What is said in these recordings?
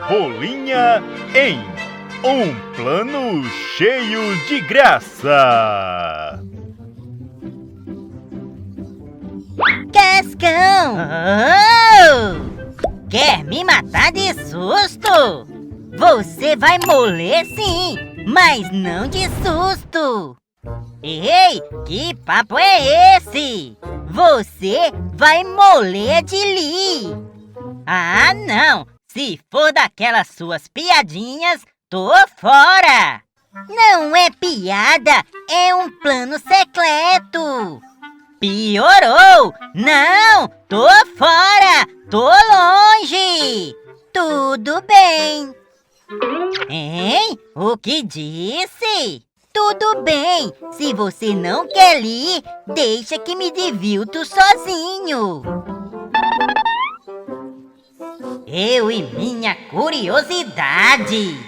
Cebolinha em Um Plano Cheio de Graça. Cascão! Oh! Quer me matar de susto? Você vai morrer sim, mas não de susto. Ei, que papo é esse? Você vai morrer de rir. Ah, não! Se for daquelas suas piadinhas, tô fora! Não é piada, é um plano secreto! Piorou! Não! Tô fora! Tô longe! Tudo bem! Hein? O que disse? Tudo bem! Se você não quer ir, deixa que me divirto sozinho! Eu e minha curiosidade!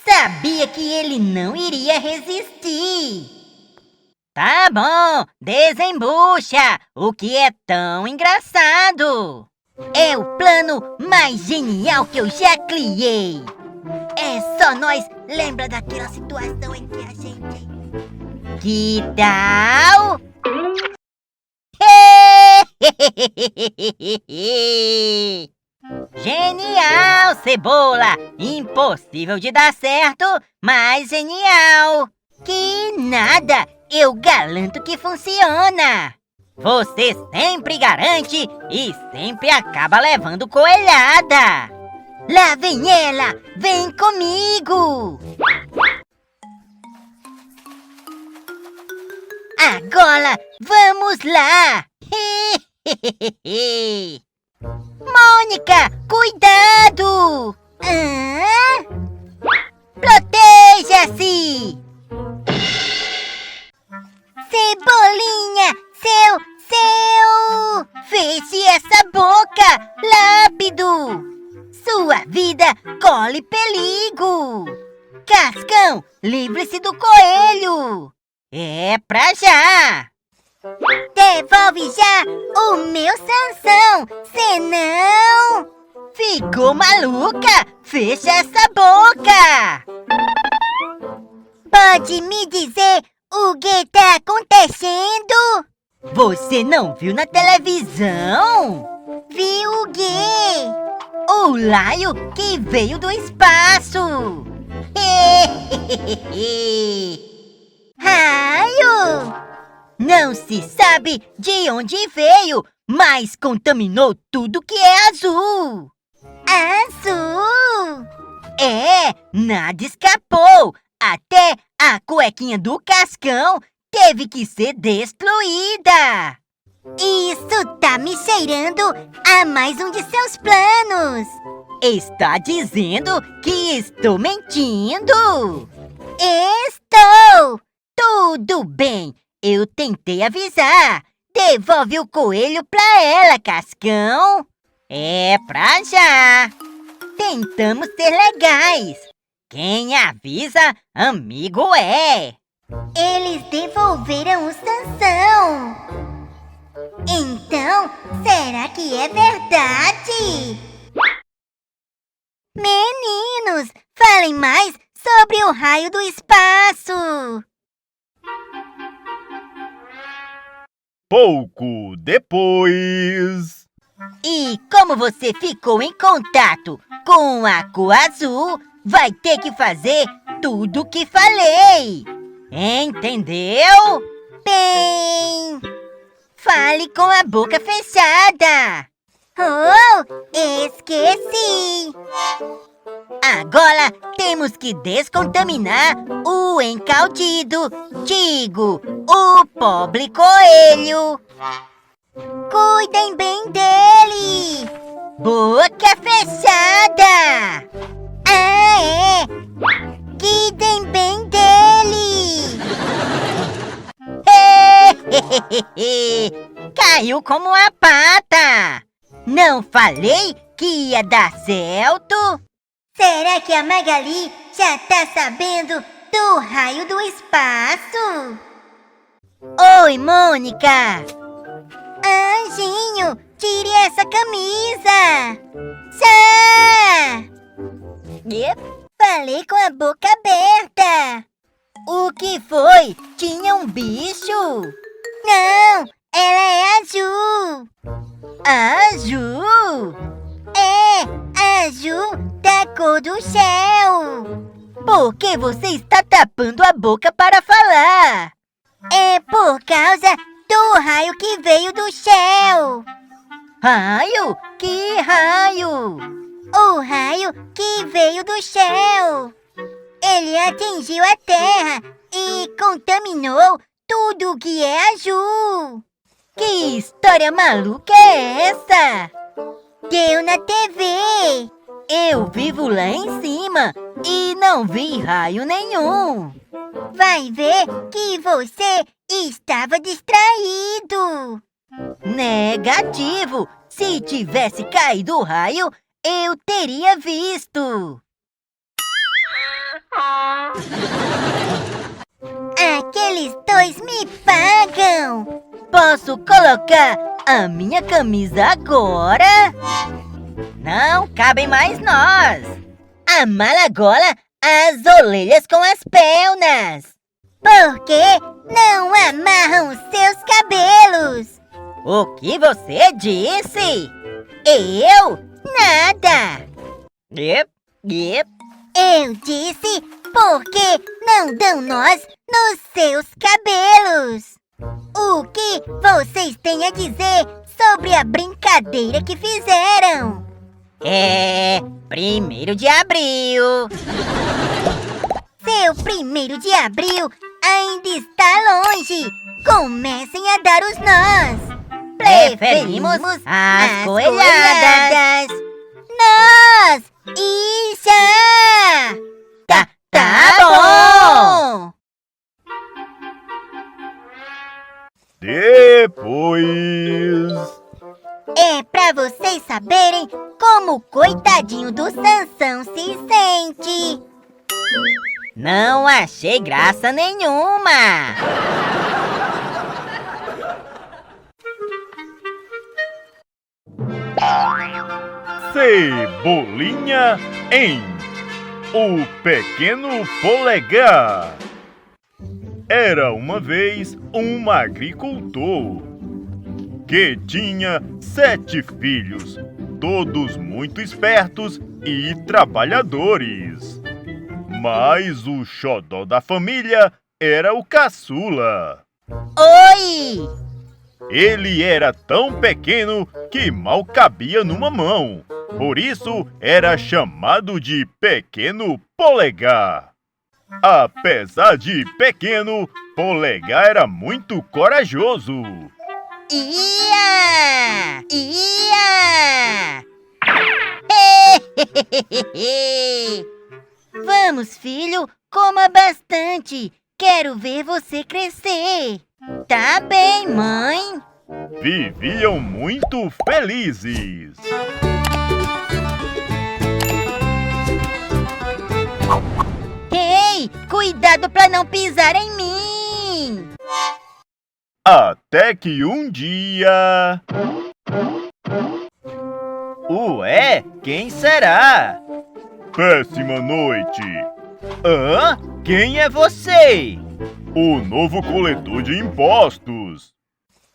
Sabia que ele não iria resistir! Tá bom, desembucha! O que é tão engraçado? É o plano mais genial que eu já criei! É só nós, lembra daquela situação em que a gente... Que tal? Genial, Cebola! Impossível de dar certo, mas genial! Que nada! Eu garanto que funciona! Você sempre garante e sempre acaba levando coelhada! Lá vem ela! Vem comigo! Agora vamos lá! Mônica, cuidado! Proteja-se! Cebolinha, seu! Feche essa boca, rápido! Sua vida corre perigo! Cascão, livre-se do coelho! É pra já! Devolve já o meu Sansão, senão... Ficou maluca? Fecha essa boca! Pode me dizer o que tá acontecendo? Você não viu na televisão? Viu o quê? O raio que veio do espaço! Raio! Não se sabe de onde veio, mas contaminou tudo que é azul! Azul? É, nada escapou! Até a cuequinha do Cascão teve que ser destruída! Isso tá me cheirando a mais um de seus planos! Está dizendo que estou mentindo? Estou! Tudo bem, eu tentei avisar. Devolve o coelho pra ela, Cascão. É pra já. Tentamos ser legais. Quem avisa, amigo é. Eles devolveram o Sansão. Então, será que é verdade? Meninos, falem mais sobre o raio do espaço. Pouco depois... E como você ficou em contato com a cor azul, vai ter que fazer tudo o que falei. Entendeu? Bem... Fale com a boca fechada. Oh, esqueci. Agora temos que descontaminar o encaldido, digo, o pobre coelho. Cuidem bem dele. Boca fechada. Ah, é. Cuidem bem dele. Caiu como uma pata. Não falei que ia dar certo? Será que a Magali já tá sabendo do raio do espaço? Oi, Mônica! Anjinho, tire essa camisa! Chá! Falei com a boca aberta. O que foi? Tinha um bicho? Não, ela é azul. Azul? É, azul da cor do céu. Por que você está tapando a boca para falar? É por causa do raio que veio do céu. Raio? Que raio? O raio que veio do céu. Ele atingiu a terra e contaminou tudo que é azul. Que história maluca é essa? Deu na TV. Eu vivo lá em cima e não vi raio nenhum. Vai ver que você estava distraído. Negativo. Se tivesse caído o raio, eu teria visto. Aqueles dois me pagam. Posso colocar a minha camisa agora? Não cabem mais nós. Amala agora as orelhas com as pernas. Por que não amarram seus cabelos? O que você disse? Eu? Nada. Eu disse porque não dão nós nos seus cabelos. O que vocês têm a dizer sobre a brincadeira que fizeram? É 1º de abril. Seu 1º de abril ainda está longe. Comecem a dar os nós. Preferimos as coelhadas. Nós! Isso! Tá bom! Depois. É pra vocês saberem como o coitadinho do Sansão se sente. Não achei graça nenhuma. Cebolinha em O Pequeno Polegar. Era uma vez um agricultor que tinha 7 filhos, todos muito espertos e trabalhadores. Mas o xodó da família era o caçula. Oi! Ele era tão pequeno que mal cabia numa mão. Por isso era chamado de Pequeno Polegar. Apesar de pequeno, Polegar era muito corajoso. Ia! Vamos, filho, coma bastante. Quero ver você crescer. Tá bem, mãe. Viviam muito felizes. Ei, cuidado pra não pisar em mim. Até que um dia... Ué, quem será? Péssima noite. Hã? Quem é você? O novo coletor de impostos.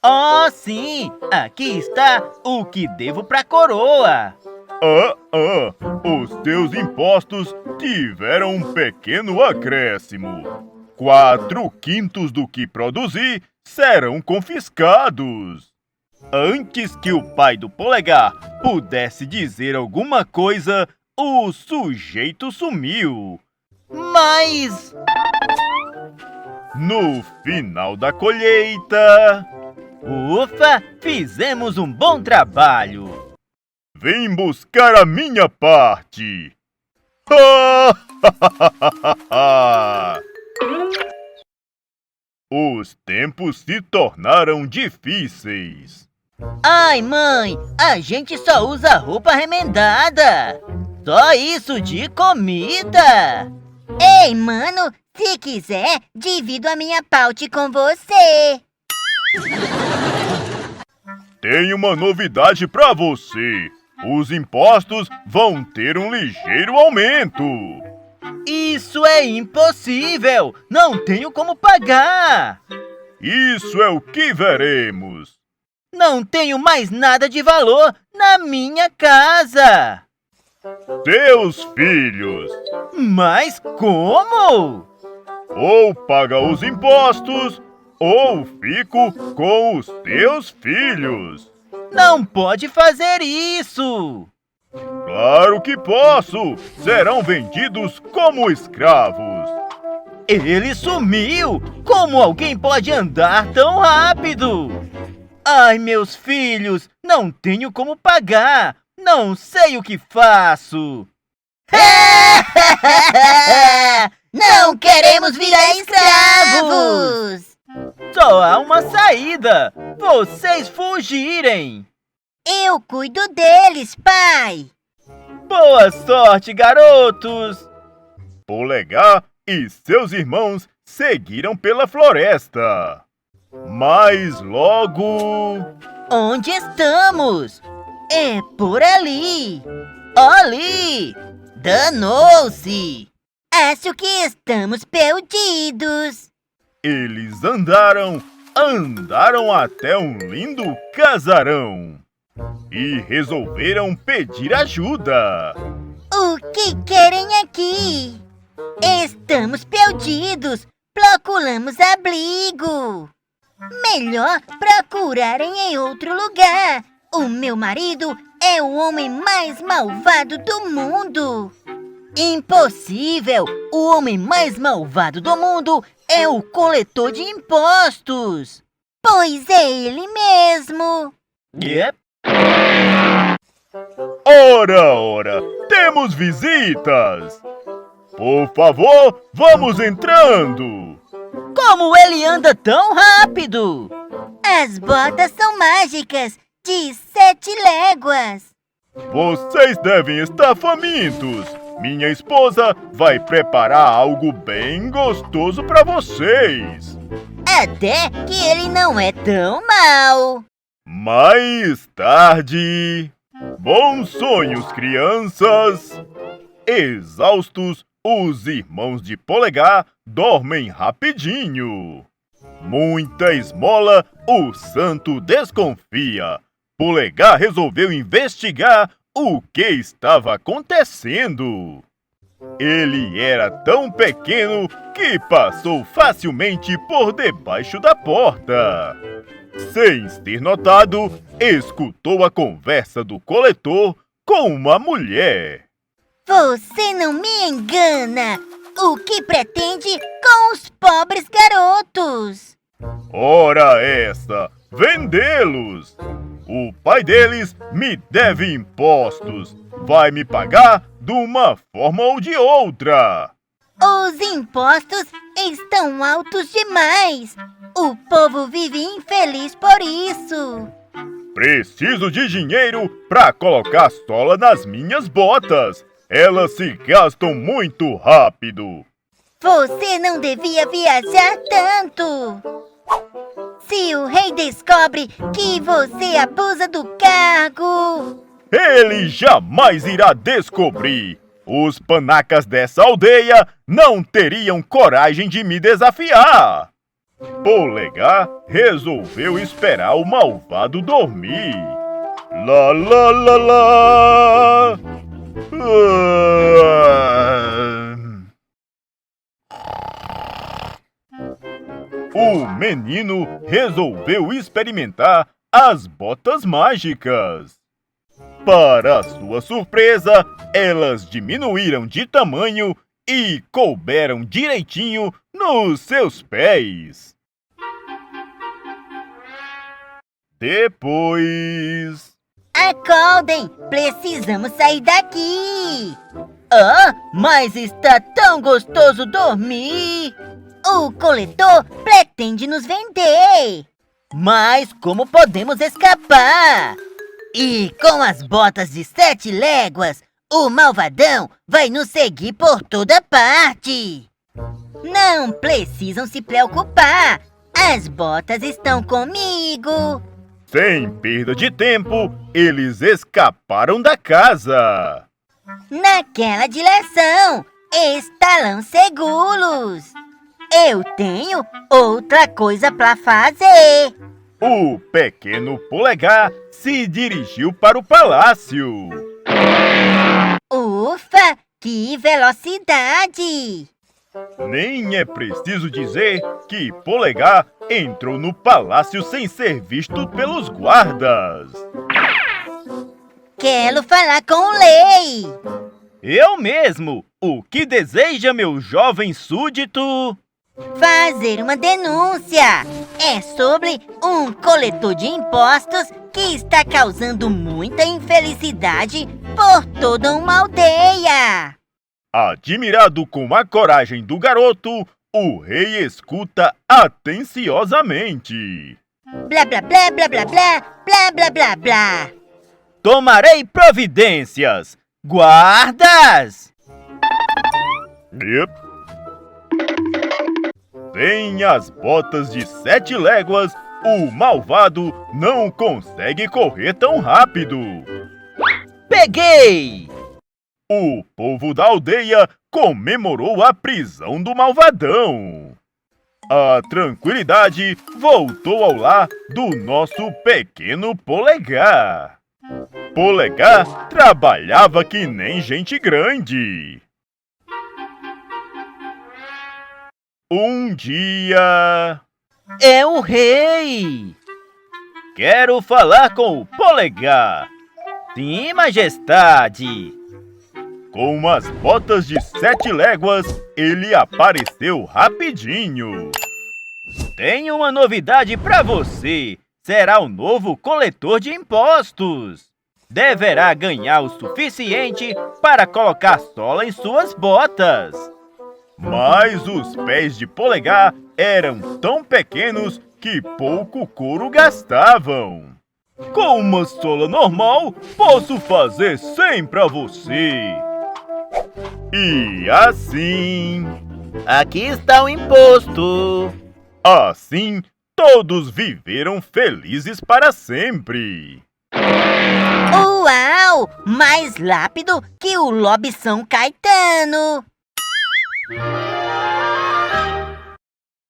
Oh, sim! Aqui está o que devo pra coroa. Os teus impostos tiveram um pequeno acréscimo. 4/5 do que produzi serão confiscados. Antes que o pai do Polegar pudesse dizer alguma coisa, o sujeito sumiu. Mas... No final da colheita... Ufa! Fizemos um bom trabalho! Vem buscar a minha parte! Os tempos se tornaram difíceis. Ai, mãe! A gente só usa roupa remendada! Só isso de comida! Ei, mano, se quiser, divido a minha paute com você. Tenho uma novidade pra você. os impostos vão ter um ligeiro aumento. Isso é impossível! Não tenho como pagar! Isso é o que veremos. Não tenho mais nada de valor na minha casa! Seus filhos, Mas como? ou paga os impostos, ou fico com os teus filhos. Não pode fazer isso! Claro que posso! Serão vendidos como escravos. Ele sumiu! Como alguém pode andar tão rápido? Ai, meus filhos, não tenho como pagar! Não sei o que faço! Não queremos virar escravos! Só há uma saída! Vocês fugirem! Eu cuido deles, pai! Boa sorte, garotos! Polegar e seus irmãos seguiram pela floresta. Mas logo... Onde estamos? É por ali! Ali! Danou-se! Acho que estamos perdidos! Eles andaram até um lindo casarão e resolveram pedir ajuda. O que querem aqui? Estamos perdidos! Procuramos abrigo! Melhor procurarem em outro lugar! O meu marido é o homem mais malvado do mundo! Impossível! O homem mais malvado do mundo é o coletor de impostos! Pois é ele mesmo! Yep. Ora, temos visitas! Por favor, vamos entrando! Como ele anda tão rápido? As botas são mágicas, de 7 léguas! Vocês devem estar famintos! Minha esposa vai preparar algo bem gostoso para vocês! Até que ele não é tão mau! Mais tarde... Bons sonhos, crianças! Exaustos, os irmãos de Polegar dormem rapidinho. Muita esmola, o santo desconfia. Polegar resolveu investigar o que estava acontecendo. Ele era tão pequeno que passou facilmente por debaixo da porta. Sem ser notado, escutou a conversa do coletor com uma mulher. Você não me engana! O que pretende com os pobres garotos? Ora essa, vendê-los! O pai deles me deve impostos. Vai me pagar de uma forma ou de outra. Os impostos estão altos demais! O povo vive infeliz por isso! Preciso de dinheiro para colocar sola nas minhas botas. Elas se gastam muito rápido. Você não devia viajar tanto! Se o rei descobre que você abusa do cargo... Ele jamais irá descobrir. Os panacas dessa aldeia não teriam coragem de me desafiar. Polegar resolveu esperar o malvado dormir. Lá, lá, lá, lá. O menino resolveu experimentar as botas mágicas. Para sua surpresa, elas diminuíram de tamanho e couberam direitinho nos seus pés. Depois... Acordem! Precisamos sair daqui! Ah, mas está tão gostoso dormir! O coletor pretende nos vender! Mas como podemos escapar? E com as botas de 7 léguas, o malvadão vai nos seguir por toda parte! Não precisam se preocupar! As botas estão comigo! Sem perda de tempo, eles escaparam da casa. Naquela direção, estarão seguros. Eu tenho outra coisa para fazer. O pequeno Polegar se dirigiu para o palácio. Ufa, que velocidade! Nem é preciso dizer que Polegar entrou no palácio sem ser visto pelos guardas. Quero falar com o Lei. Eu mesmo! O que deseja, meu jovem súdito? Fazer uma denúncia. É sobre um coletor de impostos que está causando muita infelicidade por toda uma aldeia. Admirado com a coragem do garoto, o rei escuta atenciosamente. Blá blá blá blá blá blá blá blá blá blá. Tomarei providências! Guardas! Yep. Sem as botas de 7 léguas, o malvado não consegue correr tão rápido. Peguei! O povo da aldeia comemorou a prisão do malvadão. A tranquilidade voltou ao lar do nosso pequeno Polegar. Polegar trabalhava que nem gente grande. Um dia... É o rei! Quero falar com o Polegar. Sim, majestade. Com as botas de 7 léguas, ele apareceu rapidinho. Tenho uma novidade para você. Será o novo coletor de impostos. Deverá ganhar o suficiente para colocar sola em suas botas. Mas os pés de Polegar eram tão pequenos que pouco couro gastavam. Com uma sola normal, posso fazer 100 para você. E assim... Aqui está o imposto. Assim, todos viveram felizes para sempre. Uau! Mais rápido que o Lobe São Caetano.